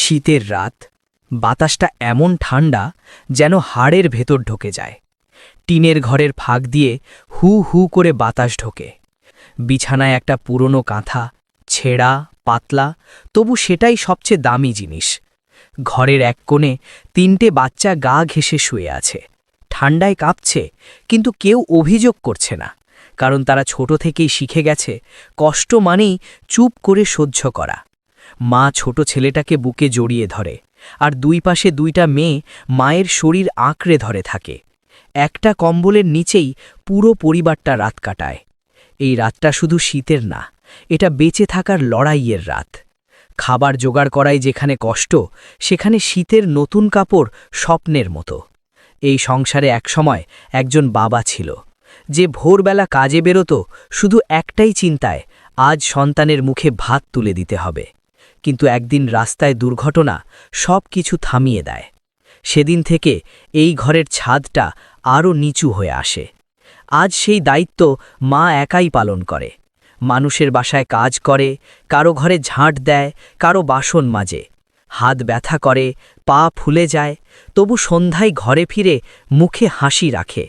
শীতের রাত, বাতাসটা এমন ঠান্ডা যেন হাড়ের ভেতর ঢোকে যায়। টিনের ঘরের ফাঁক দিয়ে হু হু করে বাতাস ঢোকে। বিছানায় একটা পুরনো কাঁথা, ছেঁড়া, পাতলা, তবু সেটাই সবচেয়ে দামি জিনিস। ঘরের এক কোণে 3টে বাচ্চা গা ঘেঁষে শুয়ে আছে। ঠান্ডায় কাঁপছে, কিন্তু কেউ অভিযোগ করছে না, কারণ তারা ছোট থেকেই শিখে গেছে কষ্ট মানেই চুপ করে সহ্য করা। মা ছোট ছেলেটাকে বুকে জড়িয়ে ধরে, আর দুই পাশে 2টা মেয়ে মায়ের শরীর আঁকড়ে ধরে থাকে। একটা কম্বলের নিচেই পুরো পরিবারটা রাত কাটায়। এই রাতটা শুধু শীতের না, এটা বেঁচে থাকার লড়াইয়ের রাত। খাবার জোগাড় করাই যেখানে কষ্ট, সেখানে শীতের নতুন কাপড় স্বপ্নের মতো। এই সংসারে একসময় একজন বাবা ছিল, যে ভোরবেলা কাজে বেরোতো শুধু একটাই চিন্তায়, আজ সন্তানের মুখে ভাত তুলে দিতে হবে। কিন্তু একদিন রাস্তায় দুর্ঘটনা সব কিছু থামিয়ে দেয়। সেদিন থেকে এই ঘরের ছাদটা আরও নিচু হয়ে আসে। আজ সেই দায়িত্ব মা একাই পালন করে। মানুষের বাসায় কাজ করে, কারো ঘরে ঝাঁট দেয়, কারো বাসন মাজে। হাত ব্যথা করে, পা ফুলে যায়, তবু সন্ধ্যায় ঘরে ফিরে মুখে হাসি রাখে।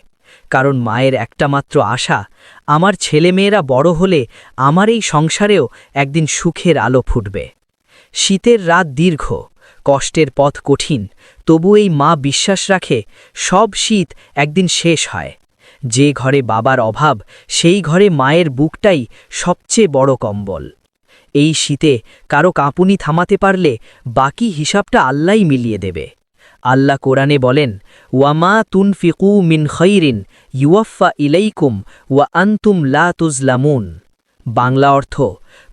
কারণ মায়ের একটা মাত্র আশা, আমার ছেলেমেয়েরা বড় হলে আমার এই সংসারেও একদিন সুখের আলো ফুটবে। শীতের রাত দীর্ঘ, কষ্টের পথ কঠিন, তবু এই মা বিশ্বাস রাখে সব শীত একদিন শেষ হয়। যে ঘরে বাবার অভাব, সেই ঘরে মায়ের বুকটাই সবচেয়ে বড় কম্বল। এই শীতে কারো কাঁপুনি থামাতে পারলে বাকি হিসাবটা আল্লাহই মিলিয়ে দেবে। আল্লাহ কোরআনে বলেন, ওয়ামা তুনফিকু মিন খৈরিন ইউয়াফা ইলাইকুম ওয়া আনতুম লা তুজলামুন। বাংলা অর্থ,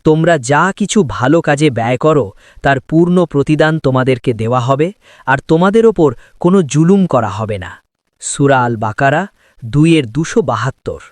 তোমরা যা কিছু ভালো কাজে ব্যয় করো তার পূর্ণ প্রতিদান তোমাদেরকে দেওয়া হবে, আর তোমাদের ওপর কোনো জুলুম করা হবে না। সূরা আল বাকারা 2-272।